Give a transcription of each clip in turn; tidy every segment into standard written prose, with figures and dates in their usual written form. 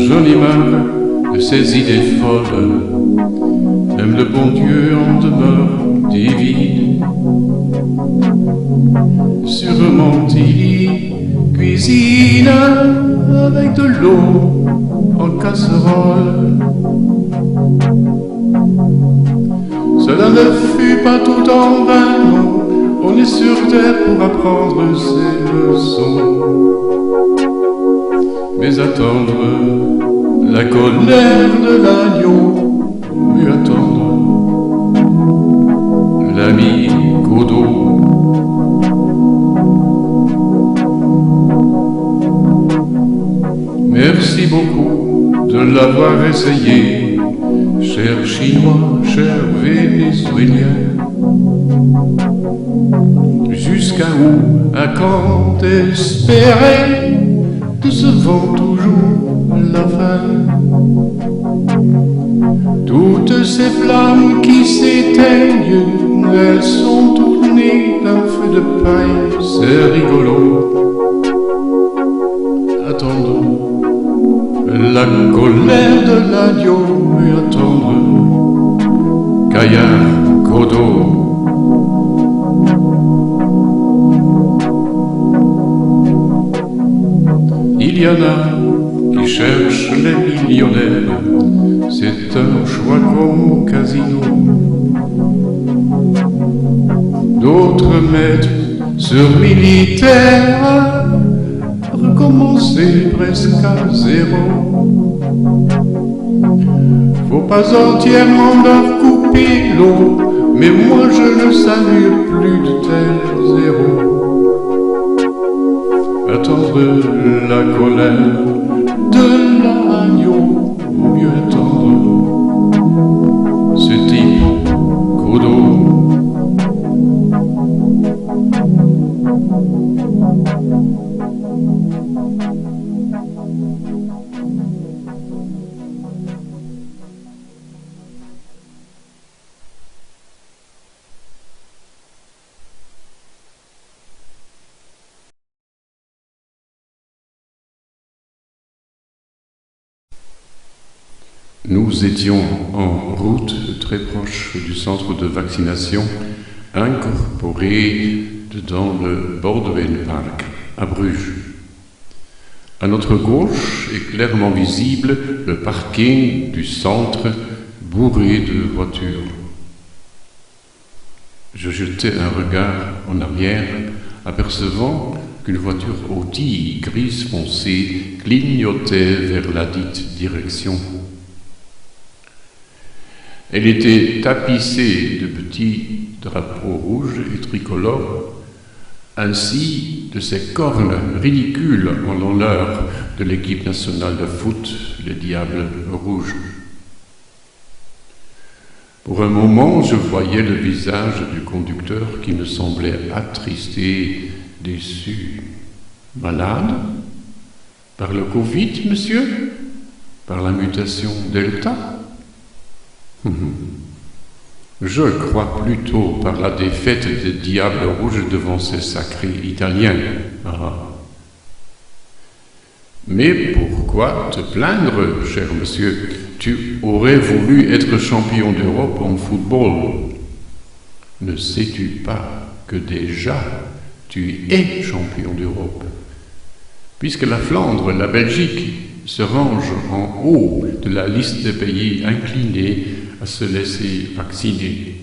J'en ai marre de ces idées folles, même le bon Dieu en demeure divine. Sûrement il cuisine avec de l'eau en casserole. Cela ne fut pas tout en vain, non, on est sur terre pour apprendre ces leçons. Mais attendre la colère de l'agneau, mieux attendre l'ami Godot. Merci beaucoup de l'avoir essayé, cher Chinois, cher Vénézuélien. Jusqu'à où, à quand espérer décevant toujours la fin? Toutes ces flammes qui s'éteignent, elles sont toutes nées d'un feu de paille, c'est rigolo. Attendons la colère de l'agneau, et attendre Caillard Godot. Il y en a qui cherchent les millionnaires, c'est un choix comme au casino. D'autres mettent sur militaire, recommencer presque à zéro. Faut pas entièrement leur couper l'eau, mais moi je ne salue plus de tel zéro. Attendre la colère de l'agneau, mieux attendre ce type Godot. Nous étions en route très proche du centre de vaccination incorporé dans le Bordewijn Park à Bruges. À notre gauche est clairement visible le parking du centre bourré de voitures. Je jetai un regard en arrière, apercevant qu'une voiture Audi grise foncé clignotait vers la dite direction. Elle était tapissée de petits drapeaux rouges et tricolores, ainsi de ces cornes ridicules en l'honneur de l'équipe nationale de foot, les Diables Rouges. Pour un moment, je voyais le visage du conducteur qui me semblait attristé, déçu. Malade? Par le Covid, monsieur? Par la mutation Delta? Je crois plutôt par la défaite des Diables Rouges devant ces sacrés Italiens. Ah. Mais pourquoi te plaindre, cher monsieur? Tu aurais voulu être champion d'Europe en football. Ne sais-tu pas que déjà tu es champion d'Europe? Puisque la Flandre, la Belgique, se rangent en haut de la liste des pays inclinés à se laisser vacciner.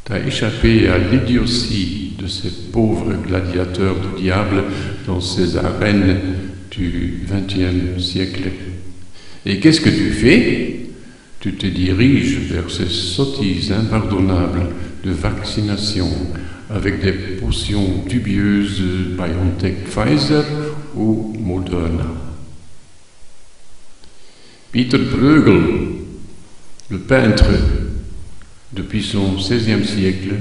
T'as échappé à l'idiotie de ces pauvres gladiateurs du diable dans ces arènes du XXe siècle. Et qu'est-ce que tu fais? Tu te diriges vers ces sottises impardonnables de vaccination avec des potions dubieuses BioNTech, Pfizer ou Moderna. Peter Bruegel, le peintre, depuis son XVIe siècle,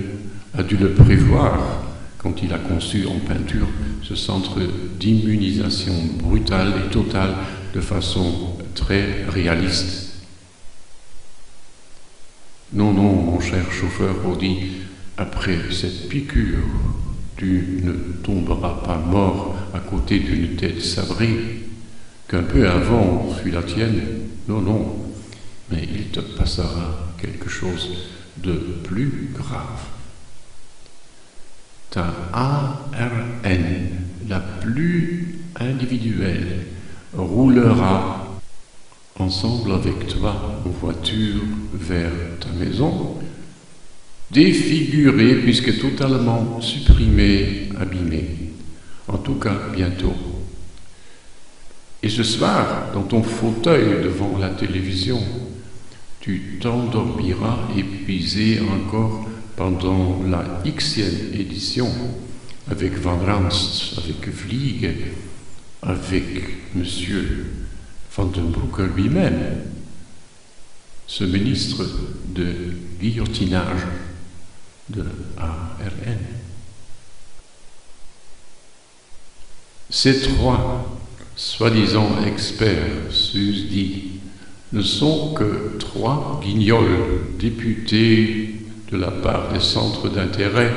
a dû le prévoir quand il a conçu en peinture ce centre d'immunisation brutale et totale de façon très réaliste. Non, non, mon cher chauffeur Audi, après cette piqûre, Tu ne tomberas pas mort à côté d'une tête sabrée, qu'un peu avant fut la tienne. Non, non, mais il te passera quelque chose de plus grave. Ta ARN, la plus individuelle, roulera ensemble avec toi en voiture vers ta maison, défigurée puisque totalement supprimée, abîmée. En tout cas, bientôt. Et ce soir, dans ton fauteuil devant la télévision, tu t'endormiras épuisé encore pendant la Xème édition, avec Van Ranst, avec Vlieg, avec Monsieur Van den Broeke lui-même, ce ministre de guillotinage de ARN. Ces trois soi-disant experts susdits ne sont que trois guignols députés de la part des centres d'intérêt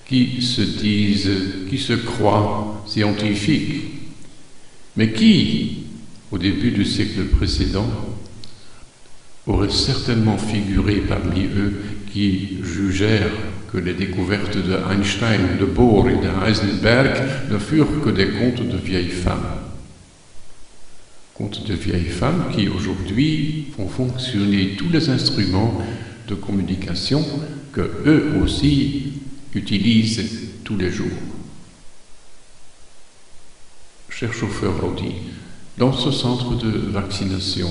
qui se croient scientifiques, mais qui, au début du siècle précédent, auraient certainement figuré parmi eux qui jugèrent que les découvertes de Einstein, de Bohr et de Heisenberg ne furent que des contes de vieilles femmes. Contes de vieilles femmes qui aujourd'hui font fonctionner tous les instruments de communication que eux aussi utilisent tous les jours. Cher chauffeur Audi, dans ce centre de vaccination,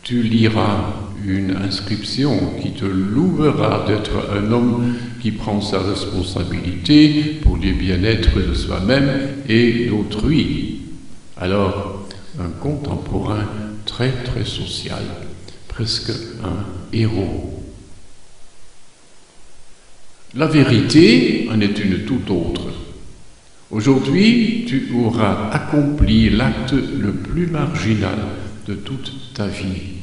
tu liras une inscription qui te louera d'être un homme qui prend sa responsabilité pour le bien-être de soi-même et d'autrui. Alors, un contemporain très très social, presque un héros. La vérité en est une toute autre. Aujourd'hui, tu auras accompli l'acte le plus marginal de toute ta vie.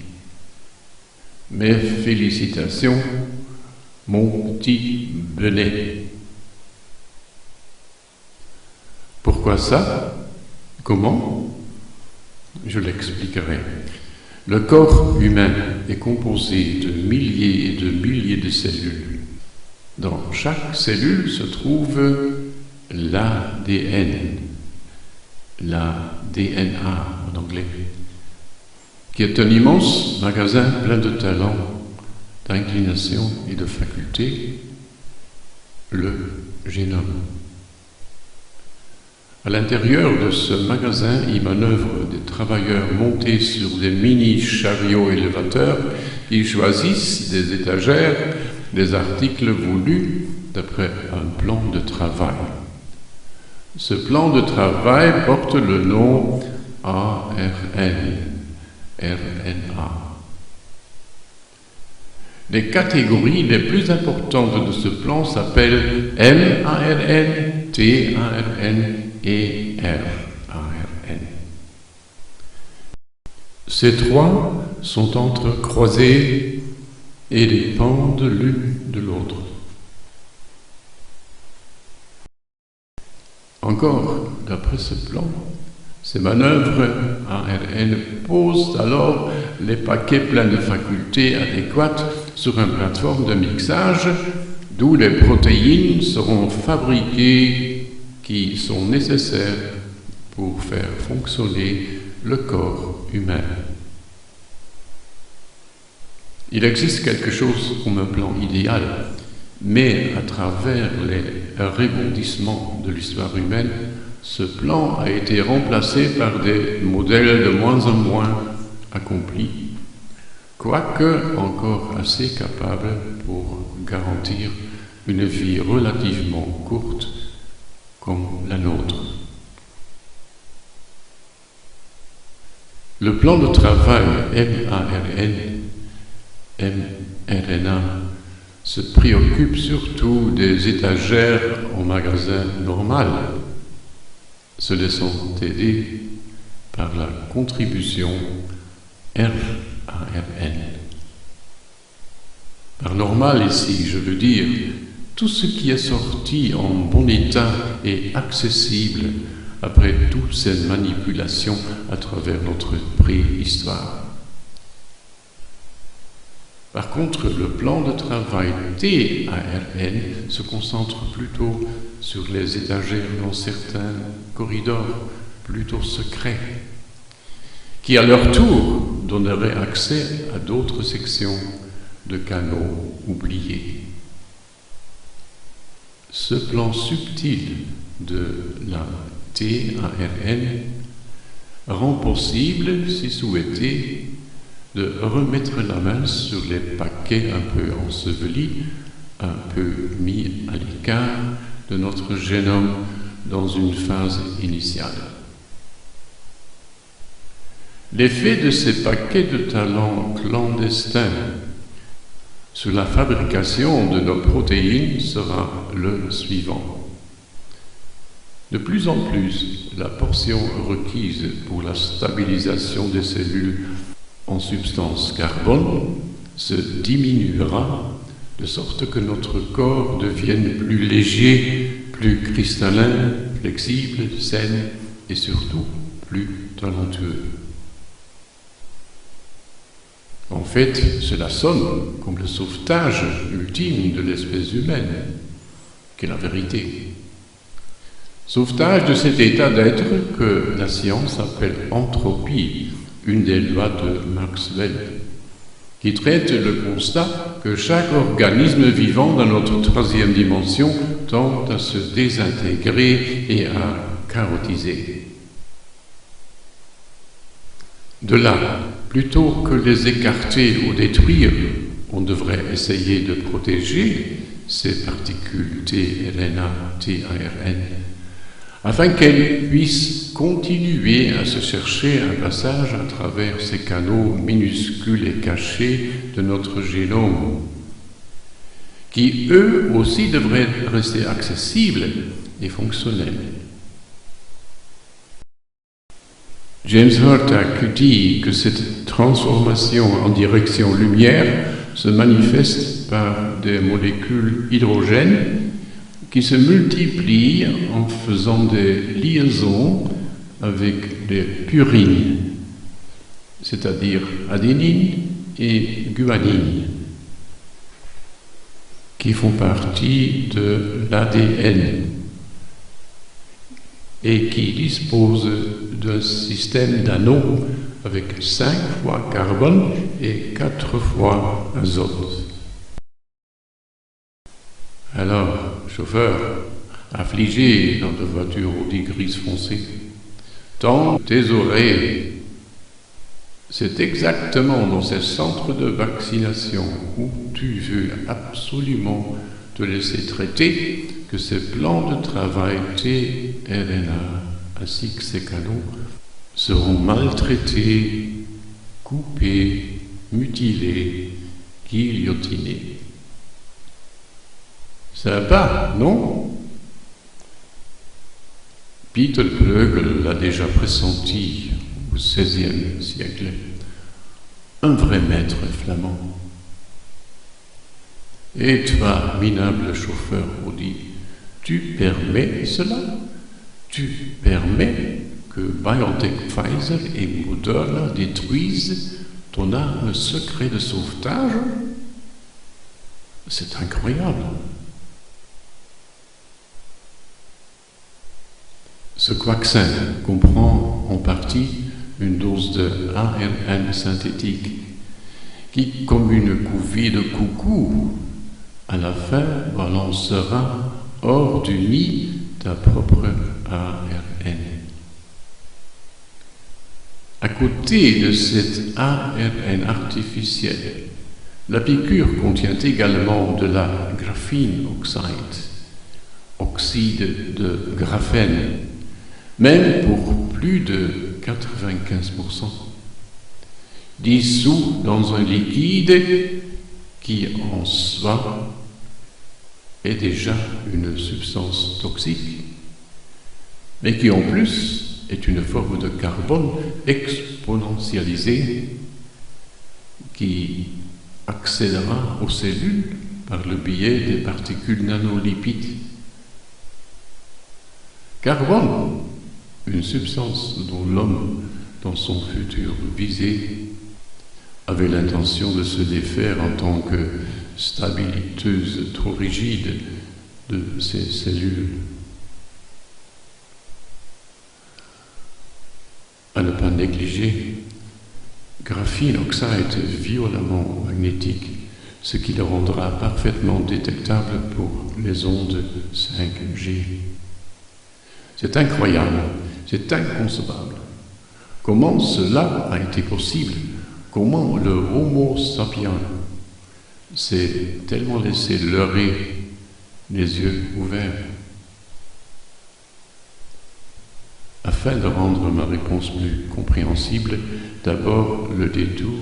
Mes félicitations, mon petit Benet. Pourquoi ça? Comment? Je l'expliquerai. Le corps humain est composé de milliers et de milliers de cellules. Dans chaque cellule se trouve l'ADN, la DNA en anglais, qui est un immense magasin plein de talents, d'inclinations et de facultés, le génome. À l'intérieur de ce magasin y manœuvrent des travailleurs montés sur des mini-chariots élévateurs qui choisissent des étagères des articles voulus d'après un plan de travail. Ce plan de travail porte le nom ARN, RNA. Les catégories les plus importantes de ce plan s'appellent mARN, tARN et rARN. Ces trois sont entrecroisés et dépendent l'une de l'autre. Encore, d'après ce plan, ces manœuvres ARN posent alors les paquets pleins de facultés adéquates sur une plateforme de mixage d'où les protéines seront fabriquées qui sont nécessaires pour faire fonctionner le corps humain. Il existe quelque chose comme un plan idéal, mais à travers les rebondissements de l'histoire humaine, ce plan a été remplacé par des modèles de moins en moins accomplis, quoique encore assez capables pour garantir une vie relativement courte comme la nôtre. Le plan de travail mRNA se préoccupe surtout des étagères en magasin normal, se laissant aider par la contribution rARN. Par normal ici, je veux dire tout ce qui est sorti en bon état et accessible après toutes ces manipulations à travers notre préhistoire. Par contre, le plan de travail TARN se concentre plutôt sur les étagères dans certains corridors plutôt secrets, qui à leur tour donneraient accès à d'autres sections de canaux oubliés. Ce plan subtil de la TARN rend possible, si souhaité, de remettre la main sur les paquets un peu ensevelis, un peu mis à l'écart de notre génome dans une phase initiale. L'effet de ces paquets de talents clandestins sur la fabrication de nos protéines sera le suivant. De plus en plus, la portion requise pour la stabilisation des cellules en substance carbone se diminuera de sorte que notre corps devienne plus léger, plus cristallin, flexible, sain et surtout plus talentueux. En fait, cela sonne comme le sauvetage ultime de l'espèce humaine, qu'est la vérité. Sauvetage de cet état d'être que la science appelle entropie, une des lois de Maxwell, qui traite le constat que chaque organisme vivant dans notre troisième dimension tend à se désintégrer et à chaotiser. De là, plutôt que les écarter ou détruire, on devrait essayer de protéger ces particules tRNA, TARN, afin qu'elles puissent continuer à se chercher un passage à travers ces canaux minuscules et cachés de notre génome, qui eux aussi devraient rester accessibles et fonctionnels. James Hurt a dit que cette transformation en direction lumière se manifeste par des molécules hydrogènes qui se multiplient en faisant des liaisons avec des purines, c'est-à-dire adénine et guanine, qui font partie de l'ADN et qui disposent d'un système d'anneaux avec 5 fois carbone et 4 fois azote. Alors, chauffeur, affligé dans ta voiture Audi grise foncée, tends tes oreilles. C'est exactement dans ces centres de vaccination où tu veux absolument te laisser traiter que ces plans de travail tRNA ainsi que ces canaux seront maltraités, coupés, mutilés, guillotinés. Sympa, non? Peter Bruegel l'a déjà pressenti au XVIe siècle. Un vrai maître flamand. Et toi, minable chauffeur Audi, tu permets cela? Tu permets que BioNTech, Pfizer et Moderna détruisent ton arme secret de sauvetage? C'est incroyable. Ce vaccin comprend en partie une dose de ARN synthétique qui, comme une couvée de coucou, à la fin balancera hors du nid ta propre ARN. À côté de cet ARN artificiel, la piqûre contient également de la graphene oxide, oxyde de graphène, même pour plus de 95%, dissous dans un liquide qui en soi est déjà une substance toxique, mais qui en plus est une forme de carbone exponentialisée qui accédera aux cellules par le biais des particules nanolipides. Carbone, une substance dont l'homme, dans son futur visé, avait l'intention de se défaire en tant que stabiliteuse trop rigide de ses cellules. À ne pas négliger, graphene oxyde violemment magnétique, ce qui le rendra parfaitement détectable pour les ondes 5G. C'est incroyable, c'est inconcevable. Comment cela a été possible? Comment le Homo sapiens s'est tellement laissé leurrer, les yeux ouverts? Afin de rendre ma réponse plus compréhensible, d'abord le détour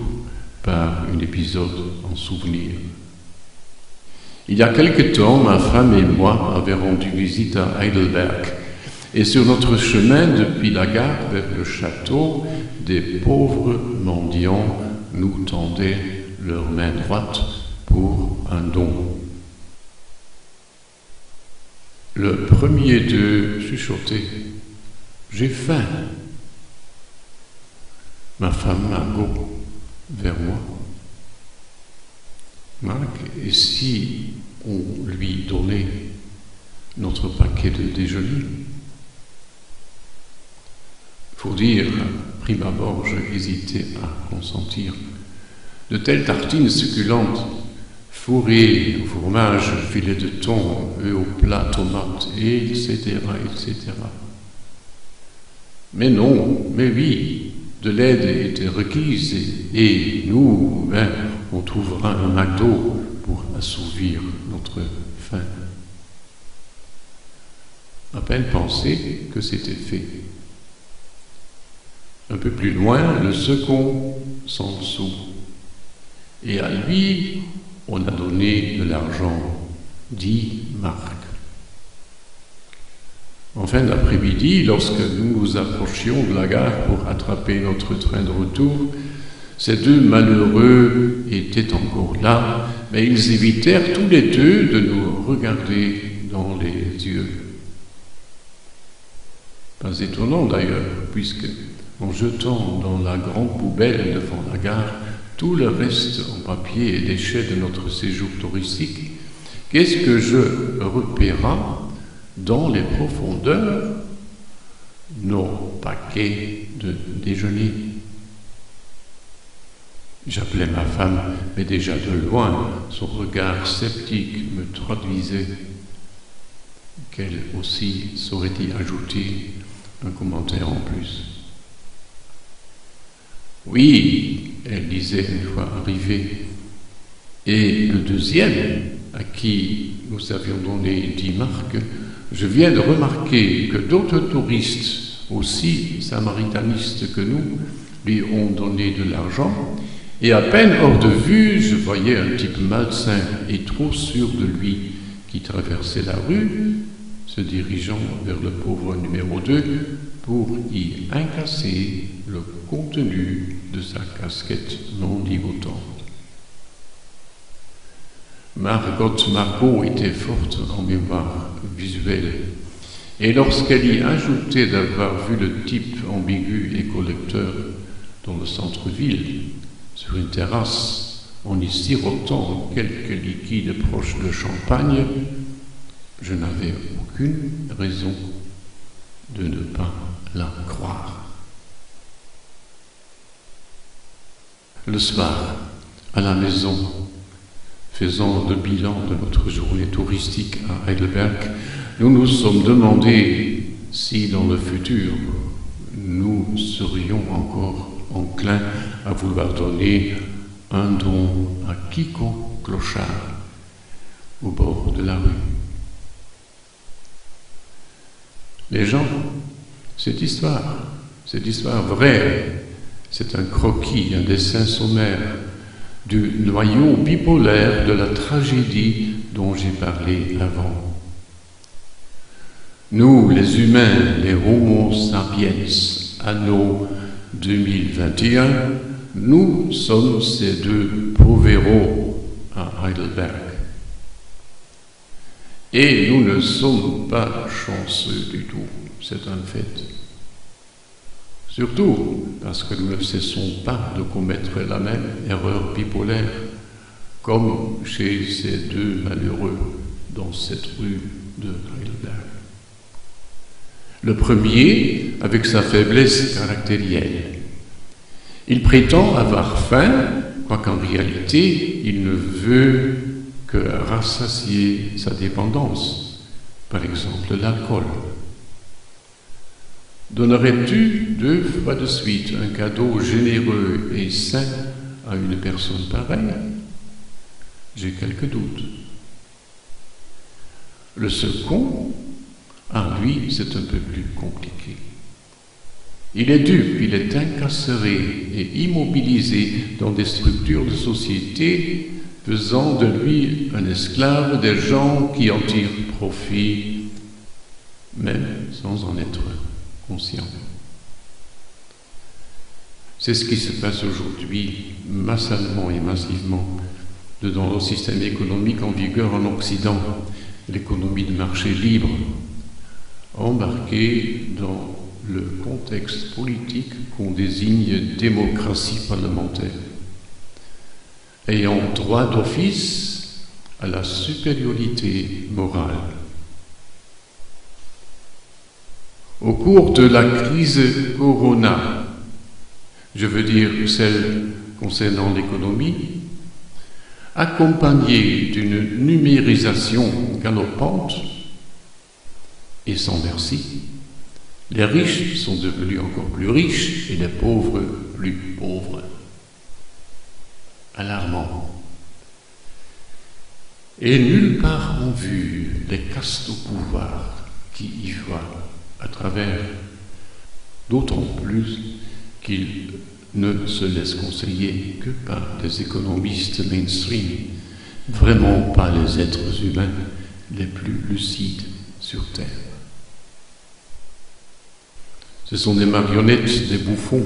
par un épisode en souvenir. Il y a quelque temps, ma femme et moi avions rendu visite à Heidelberg, et sur notre chemin depuis la gare vers le château, des pauvres mendiants nous tendaient leur main droite pour un don. Le premier d'eux chuchotait: « J'ai faim !» Ma femme Margot vers moi: « Marc, et si on lui donnait notre paquet de déjeuner ?» Faut dire, à prime abord, je hésitais à consentir. De telles tartines succulentes, fourrées au fromage, filet de thon, œufs au plat, tomates, etc., etc. Mais non, mais oui, de l'aide était requise et nous, on trouvera un McDo pour assouvir notre faim. À peine pensé que c'était fait. Un peu plus loin, le second s'en sous. Et à lui, on a donné de l'argent, 10 marks. En fin d'après-midi, lorsque nous nous approchions de la gare pour attraper notre train de retour, ces deux malheureux étaient encore là, mais ils évitèrent tous les deux de nous regarder dans les yeux. Pas étonnant d'ailleurs, puisque en jetant dans la grande poubelle devant la gare tout le reste en papier et déchets de notre séjour touristique, qu'est-ce que je repéra dans les profondeurs? Nos paquets de déjeuner. J'appelais ma femme, mais déjà de loin, son regard sceptique me traduisait qu'elle aussi saurait y ajouter un commentaire en plus. Oui, elle disait une fois arrivée, et le deuxième, à qui nous avions donné 10 marks, je viens de remarquer que d'autres touristes, aussi samaritanistes que nous, lui ont donné de l'argent, et à peine hors de vue, je voyais un type malsain et trop sûr de lui qui traversait la rue, se dirigeant vers le pauvre numéro 2 pour y incasser le contenu de sa casquette non ligotante. Margot était forte en mémoire visuelle, et lorsqu'elle y ajoutait d'avoir vu le type ambigu et collecteur dans le centre-ville, sur une terrasse, en y sirotant quelques liquides proches de champagne, je n'avais aucune raison de ne pas la croire. Le soir, à la maison, faisant le bilan de notre journée touristique à Heidelberg, nous nous sommes demandé si dans le futur nous serions encore enclins à vouloir donner un don à quiconque clochard au bord de la rue. Les gens, cette histoire vraie, c'est un croquis, un dessin sommaire du noyau bipolaire de la tragédie dont j'ai parlé avant. Nous, les humains, les Homo sapiens, anno 2021, nous sommes ces deux pauvres à Heidelberg. Et nous ne sommes pas chanceux du tout, c'est un fait. Surtout parce que nous ne cessons pas de commettre la même erreur bipolaire, comme chez ces deux malheureux dans cette rue de Heidelberg. Le premier, avec sa faiblesse caractérielle. Il prétend avoir faim, quoiqu'en réalité, il ne veut que rassasier sa dépendance, par exemple l'alcool. Donnerais-tu 2 fois de suite un cadeau généreux et sain à une personne pareille? J'ai quelques doutes. Le second, lui, c'est un peu plus compliqué. Il est dupe, il est incarcéré et immobilisé dans des structures de société, faisant de lui un esclave des gens qui en tirent profit, même sans en être conscient. C'est ce qui se passe aujourd'hui, massalement et massivement, dans le système économique en vigueur en Occident, l'économie de marché libre, embarquée dans le contexte politique qu'on désigne démocratie parlementaire, ayant droit d'office à la supériorité morale. Au cours de la crise Corona, je veux dire celle concernant l'économie, accompagnée d'une numérisation galopante et sans merci, les riches sont devenus encore plus riches et les pauvres plus pauvres. Alarmant. Et nulle part en vue les castes au pouvoir qui y voient à travers, d'autant plus qu'ils ne se laissent conseiller que par des économistes mainstream, vraiment pas les êtres humains les plus lucides sur Terre. Ce sont des marionnettes, des bouffons,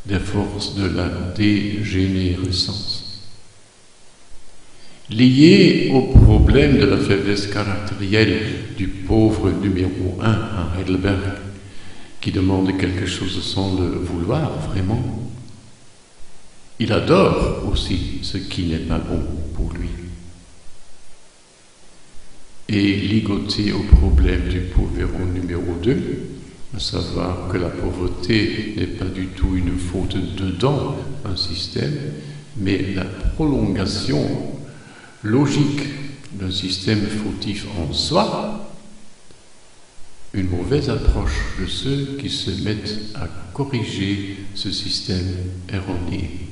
des forces de la dégénérescence. Liées au problème de la faiblesse caractérielle du pauvre numéro 1 à Heidelberg, qui demande quelque chose sans le vouloir vraiment, il adore aussi ce qui n'est pas bon pour lui. Et ligoté au problème du pauvre numéro 2, à savoir que la pauvreté n'est pas du tout une faute dedans un système, mais la prolongation logique d'un système fautif en soi, une mauvaise approche de ceux qui se mettent à corriger ce système erroné.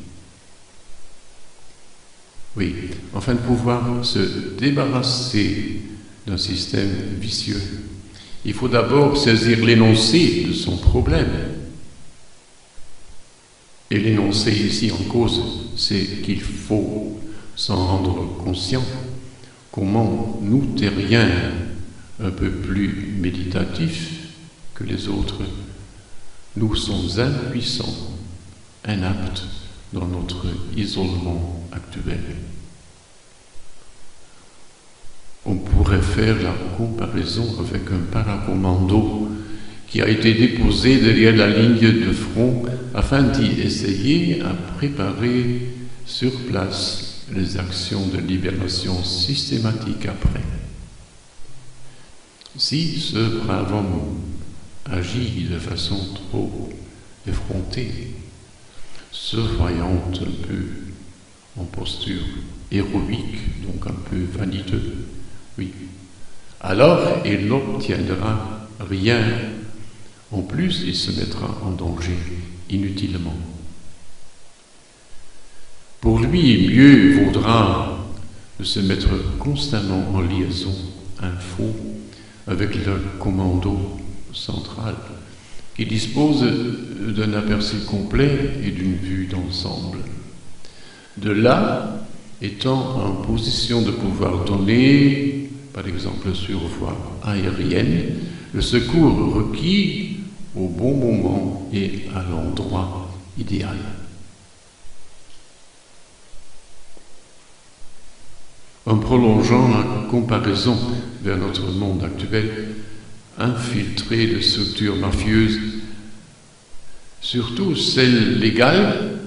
Oui, afin de pouvoir se débarrasser d'un système vicieux, il faut d'abord saisir l'énoncé de son problème. Et l'énoncé ici en cause, c'est qu'il faut s'en rendre conscient. Comment nous, terriens, un peu plus méditatifs que les autres, nous sommes impuissants, inaptes dans notre isolement actuel. On pourrait faire la comparaison avec un paracommando qui a été déposé derrière la ligne de front afin d'y essayer à préparer sur place les actions de libération systématique après. Si ce brave homme agit de façon trop effrontée, se voyant un peu en posture héroïque, donc un peu vaniteux, oui, alors il n'obtiendra rien. En plus, il se mettra en danger inutilement. Pour lui, mieux vaudra de se mettre constamment en liaison info avec le commando central qui dispose d'un aperçu complet et d'une vue d'ensemble. De là, étant en position de pouvoir donner, par exemple sur voie aérienne, le secours requis au bon moment et à l'endroit idéal. En prolongeant la comparaison vers notre monde actuel, infiltré de structures mafieuses, surtout celles légales,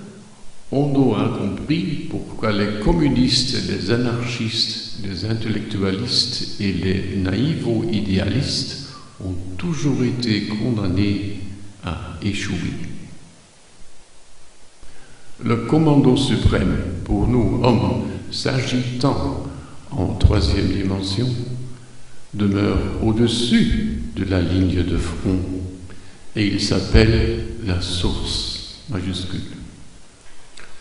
on aura compris pourquoi les communistes, les anarchistes, les intellectualistes et les naïvo-idéalistes ont toujours été condamnés à échouer. Le commando suprême, pour nous hommes s'agitant en troisième dimension, demeure au-dessus de la ligne de front et il s'appelle la source majuscule.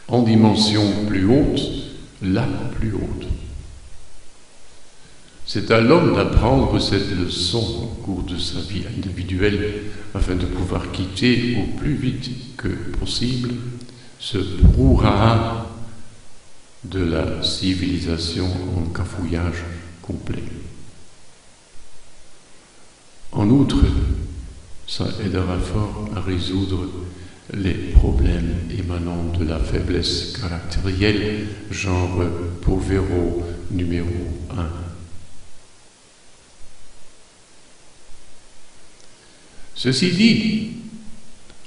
En dimension plus haute, la plus haute. C'est à l'homme d'apprendre cette leçon au cours de sa vie individuelle afin de pouvoir quitter au plus vite que possible ce brouhaha de la civilisation en cafouillage complet. En outre, ça aidera fort à résoudre les problèmes émanant de la faiblesse caractérielle, genre Povero numéro 1. Ceci dit,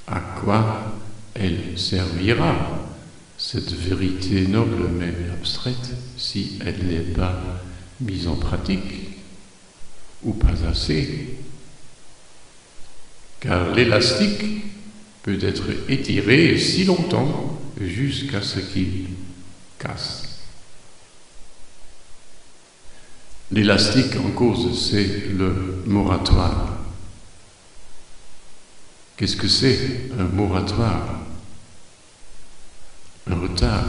à quoi elle servira, cette vérité noble mais abstraite, si elle n'est pas mise en pratique, ou pas assez? Car l'élastique peut être étiré si longtemps jusqu'à ce qu'il casse. L'élastique en cause, c'est le moratoire. Qu'est-ce que c'est un moratoire? Un retard,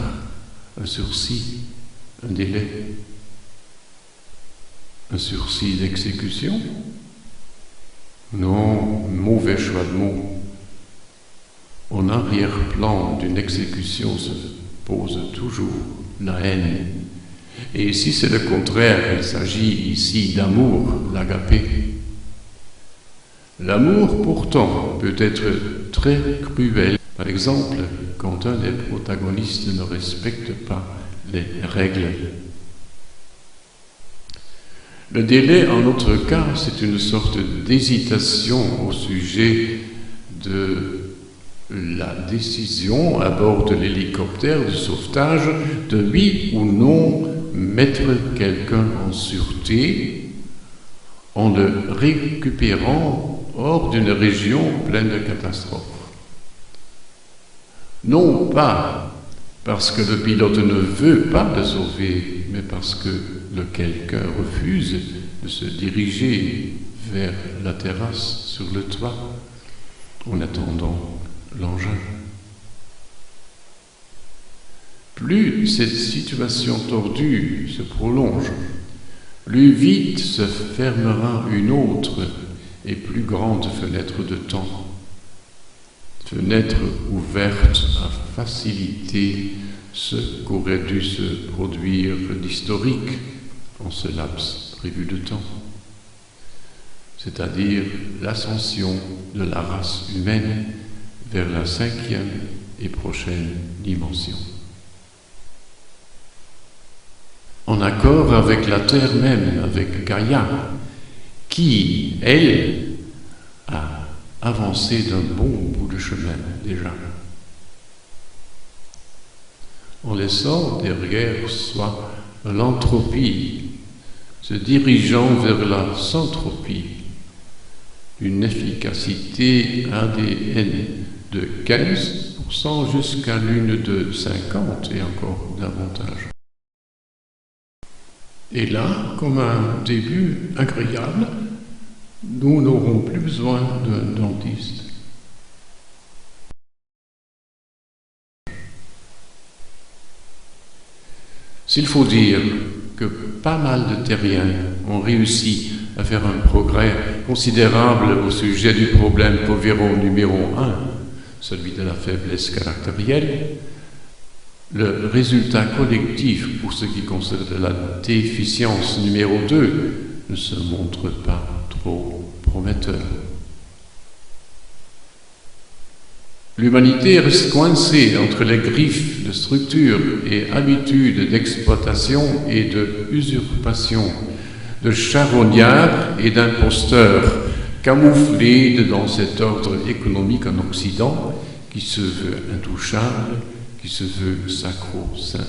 un sursis, un délai, un sursis d'exécution? Non, mauvais choix de mots. En arrière-plan d'une exécution se pose toujours la haine. Et si c'est le contraire, il s'agit ici d'amour, l'agapé. L'amour, pourtant, peut être très cruel. Par exemple, quand un des protagonistes ne respecte pas les règles. Le délai, en notre cas, c'est une sorte d'hésitation au sujet de la décision à bord de l'hélicoptère de sauvetage de oui ou non mettre quelqu'un en sûreté en le récupérant hors d'une région pleine de catastrophes. Non pas parce que le pilote ne veut pas le sauver, mais parce que le quelqu'un refuse de se diriger vers la terrasse sur le toit en attendant l'engin. Plus cette situation tordue se prolonge, plus vite se fermera une autre et plus grande fenêtre de temps. Fenêtre ouverte à faciliter ce qu'aurait dû se produire d'historique en ce laps prévu de temps, c'est-à-dire l'ascension de la race humaine vers la 5e et prochaine dimension. En accord avec la Terre même, avec Gaïa, qui, elle, a avancé d'un bon bout de chemin déjà, en laissant derrière soi l'entropie, se dirigeant vers la centropie, une efficacité ADN de 15% jusqu'à l'une de 50% et encore davantage. Et là, comme un début agréable, nous n'aurons plus besoin d'un dentiste. S'il faut dire que pas mal de terriens ont réussi à faire un progrès considérable au sujet du problème Povero numéro 1, celui de la faiblesse caractérielle, le résultat collectif pour ce qui concerne la déficience numéro 2 ne se montre pas trop prometteur. L'humanité reste coincée entre les griffes de structures et habitudes d'exploitation et de usurpation, de charognards et d'imposteurs, camouflés dans cet ordre économique en Occident qui se veut intouchable, qui se veut sacro-saint.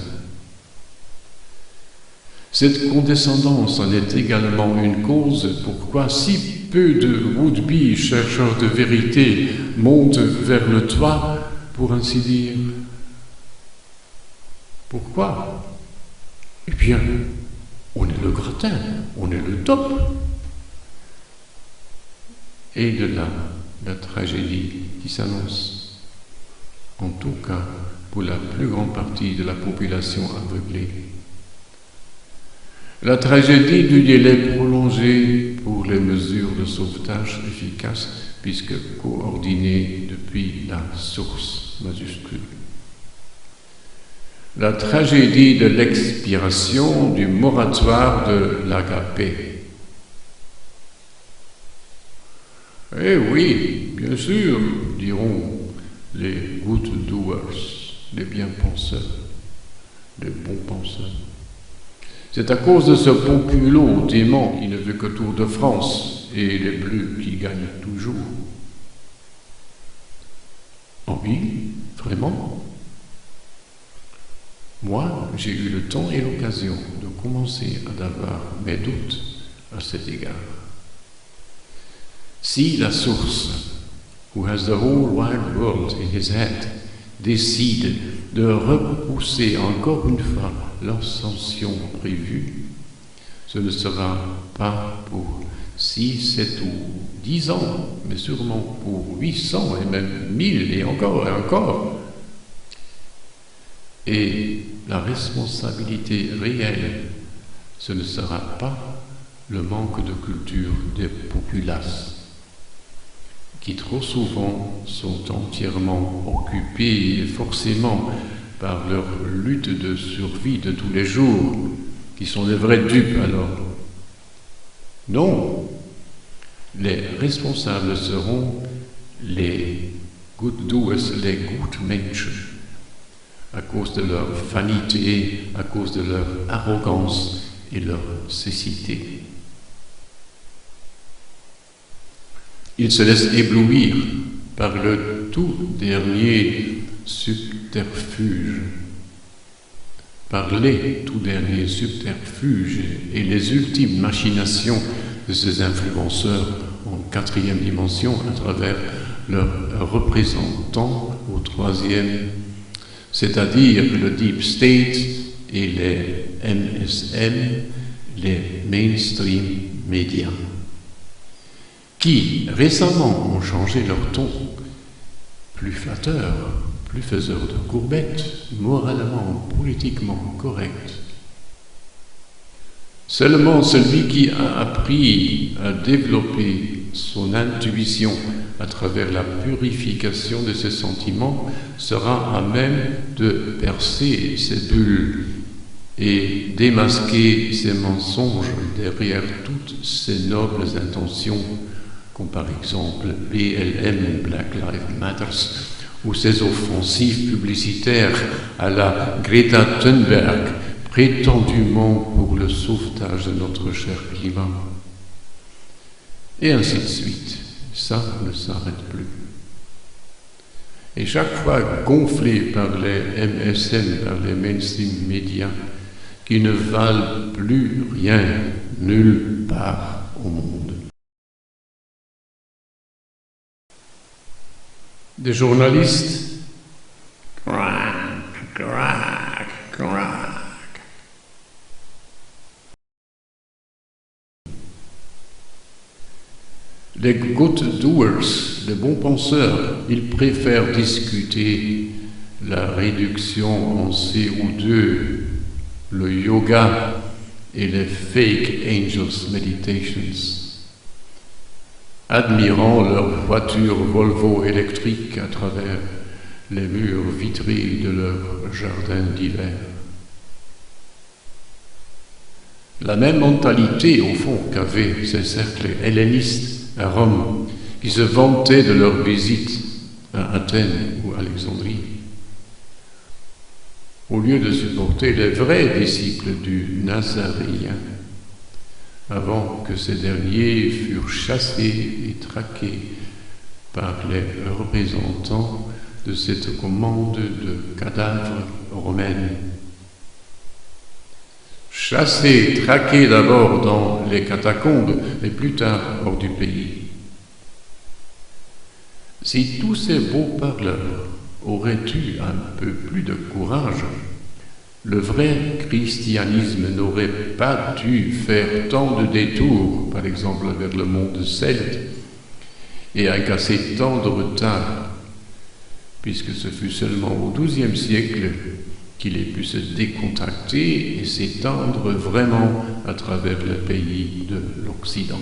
Cette condescendance en est également une cause pourquoi si peu de would-be chercheurs de vérité montent vers le toit, pour ainsi dire. Pourquoi? Eh bien, on est le gratin, on est le top. Et de là, la tragédie qui s'annonce. En tout cas, pour la plus grande partie de la population aveuglée. La tragédie du délai prolongé pour les mesures de sauvetage efficaces, puisque coordonnées depuis la source majuscule. La tragédie de l'expiration du moratoire de l'agapé. Eh oui, bien sûr, diront les good doers, les bien-penseurs, les bons penseurs. C'est à cause de ce populo dément qui ne veut que Tour de France et les Bleus qui gagnent toujours. Oh oui, vraiment? Moi, j'ai eu le temps et l'occasion de commencer à avoir mes doutes à cet égard. Si la source, who has the whole wide world in his head, décide de repousser encore une fois l'ascension prévue, ce ne sera pas pour 6, 7 ou 10 ans, mais sûrement pour 800 et même 1000 et encore et encore. Et la responsabilité réelle, ce ne sera pas le manque de culture des populaces, qui trop souvent sont entièrement occupés forcément par leur lutte de survie de tous les jours, qui sont des vrais dupes alors. Non, les responsables seront les good doers, les Gutmenschen, à cause de leur vanité, à cause de leur arrogance et leur cécité. Ils se laissent éblouir par le tout dernier subterfuge, par les tout derniers subterfuges et les ultimes machinations de ces influenceurs en 4e dimension à travers leurs représentants au 3e, c'est-à-dire le Deep State et les MSM, les mainstream médias, qui récemment ont changé leur ton, plus flatteur, plus faiseur de courbettes, moralement, politiquement correct. Seulement celui qui a appris à développer son intuition à travers la purification de ses sentiments sera à même de percer ses bulles et démasquer ses mensonges derrière toutes ses nobles intentions, comme par exemple BLM, Black Lives Matter, ou ses offensives publicitaires à la Greta Thunberg, prétendument pour le sauvetage de notre cher climat. Et ainsi de suite. Ça ne s'arrête plus. Et chaque fois gonflé par les MSM, par les mainstream médias, qui ne valent plus rien, nulle part au monde. Des journalistes, crac, crac, crac. Les good doers, les bons penseurs, ils préfèrent discuter la réduction en CO2, le yoga et les fake angels meditations, admirant leur voiture Volvo électrique à travers les murs vitrés de leur jardin d'hiver. La même mentalité, au fond, qu'avaient ces cercles hellénistes à Rome, qui se vantaient de leur visite à Athènes ou Alexandrie. Au lieu de supporter les vrais disciples du Nazaréen, avant que ces derniers furent chassés et traqués par les représentants de cette commande de cadavres romaine. Chassés, traqués d'abord dans les catacombes, mais plus tard hors du pays. Si tous ces beaux parleurs auraient eu un peu plus de courage, le vrai christianisme n'aurait pas dû faire tant de détours, par exemple vers le monde celte, et agacé tant de retard, puisque ce fut seulement au XIIe siècle qu'il ait pu se décontracter et s'étendre vraiment à travers les pays de l'Occident.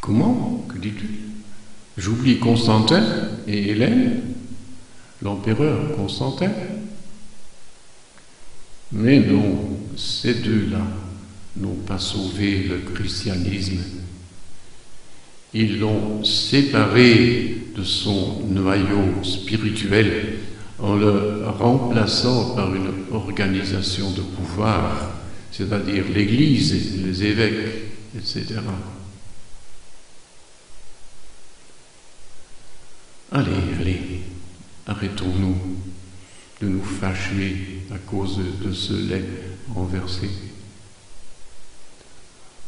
Comment? Que dis-tu? J'oublie Constantin et Hélène, l'empereur Constantin? Mais non, ces deux-là n'ont pas sauvé le christianisme. Ils l'ont séparé de son noyau spirituel en le remplaçant par une organisation de pouvoir, c'est-à-dire l'Église, les évêques, etc. Allez, arrêtons-nous de nous fâcher à cause de ce lait renversé.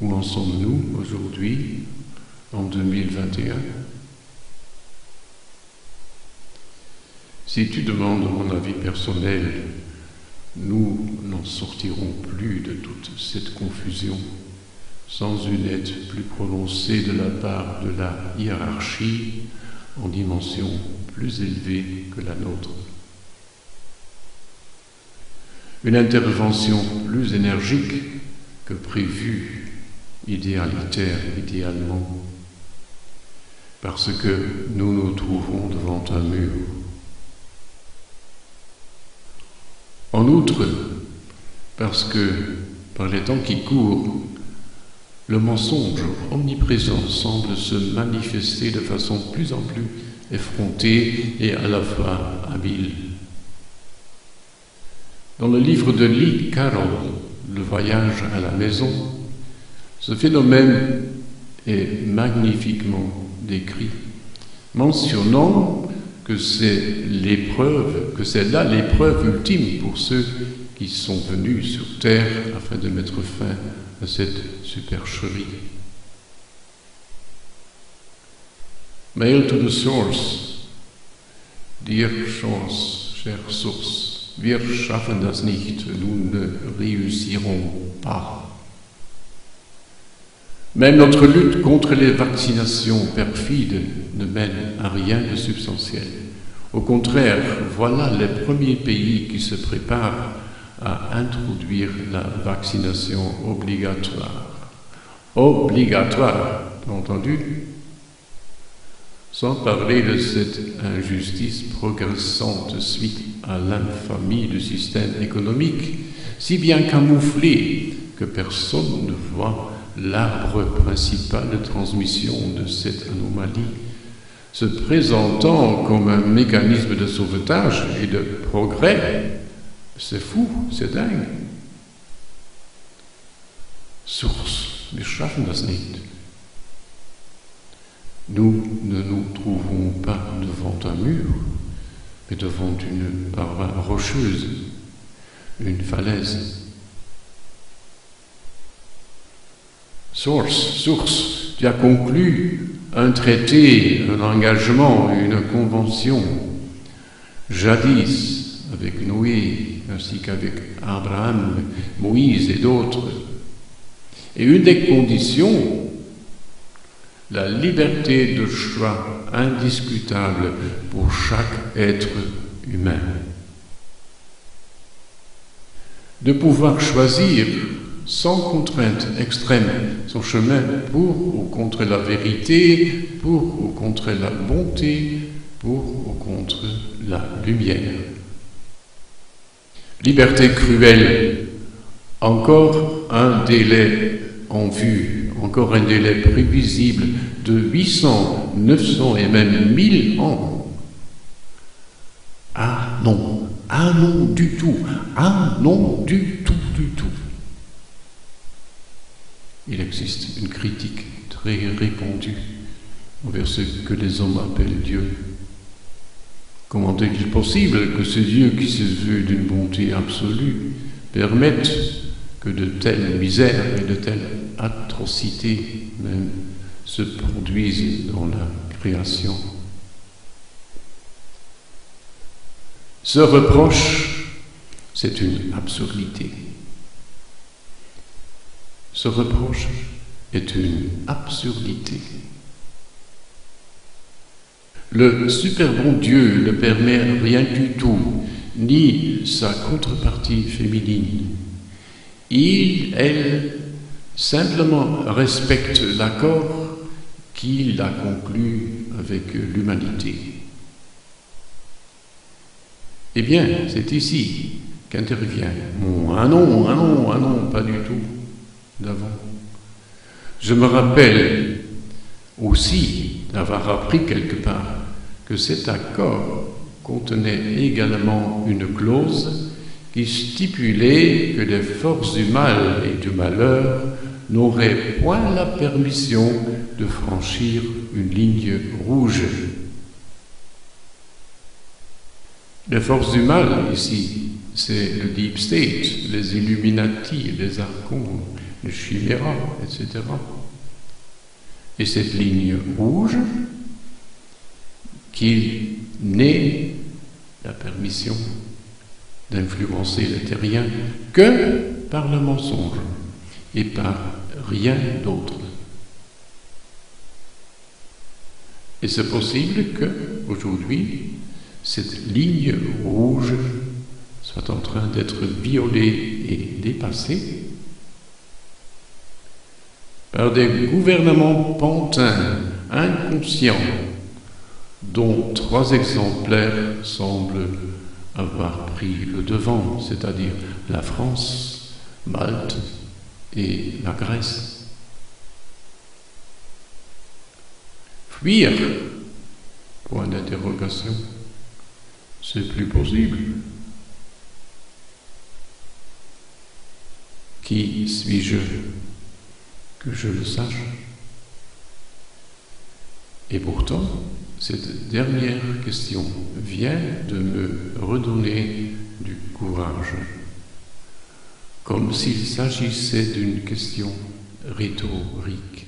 Où en sommes-nous aujourd'hui, en 2021? Si tu demandes mon avis personnel, nous n'en sortirons plus de toute cette confusion sans une aide plus prononcée de la part de la hiérarchie en dimension plus élevée que la nôtre. Une intervention plus énergique que prévue, idéalement, parce que nous nous trouvons devant un mur. En outre, parce que, par les temps qui courent, le mensonge omniprésent semble se manifester de façon de plus en plus effrontée et à la fois habile. Dans le livre de Lee Carroll, Le voyage à la maison, ce phénomène est magnifiquement décrit, mentionnant que c'est là l'épreuve ultime pour ceux qui sont venus sur Terre afin de mettre fin à cette supercherie. Mail to the source. Dear source, chère source, wir schaffen das nicht, nous ne réussirons pas. Même notre lutte contre les vaccinations perfides ne mène à rien de substantiel. Au contraire, voilà les premiers pays qui se préparent à introduire la vaccination obligatoire. Obligatoire, entendu? Sans parler de cette injustice progressante suite à l'infamie du système économique, si bien camouflé que personne ne voit l'arbre principal de transmission de cette anomalie, se présentant comme un mécanisme de sauvetage et de progrès. C'est fou, c'est dingue. Source, wir schaffen das nicht. Nous ne nous trouvons pas devant un mur, mais devant une paroi rocheuse, une falaise. Source, tu as conclu un traité, un engagement, une convention, jadis avec Noé, ainsi qu'avec Abraham, Moïse et d'autres. Et une des conditions, la liberté de choix indiscutable pour chaque être humain. De pouvoir choisir sans contrainte extrême son chemin pour ou contre la vérité, pour ou contre la bonté, pour ou contre la lumière. Liberté cruelle, encore un délai en vue encore un délai prévisible de 800, 900 et même 1000 ans. Ah non du tout, ah non du tout. Il existe une critique très répandue envers ce que les hommes appellent Dieu. Comment est-il possible que ce Dieu qui se veut d'une bonté absolue permette que de telles misères et de telles atrocités même se produisent dans la création? Ce reproche, c'est une absurdité. Ce reproche est une absurdité. Le super bon Dieu ne permet rien du tout, ni sa contrepartie féminine. Elle, simplement respecte l'accord qu'il a conclu avec l'humanité. Eh bien, c'est ici qu'intervient mon « ah non, pas du tout » d'avant. Je me rappelle aussi d'avoir appris quelque part que cet accord contenait également une clause qui stipulait que les forces du mal et du malheur n'auraient point la permission de franchir une ligne rouge. Les forces du mal, ici, c'est le Deep State, les Illuminati, les archons, les chiméras, etc. Et cette ligne rouge qui n'est la permission d'influencer les terriens que par le mensonge et par rien d'autre. Et c'est possible que, aujourd'hui, cette ligne rouge soit en train d'être violée et dépassée par des gouvernements pantins, inconscients, dont 3 exemplaires semblent avoir pris le devant, c'est-à-dire la France, Malte et la Grèce. Fuir? Point d'interrogation. C'est plus possible. Qui suis-je que je le sache? Et pourtant, cette dernière question vient de me redonner du courage, comme s'il s'agissait d'une question rhétorique.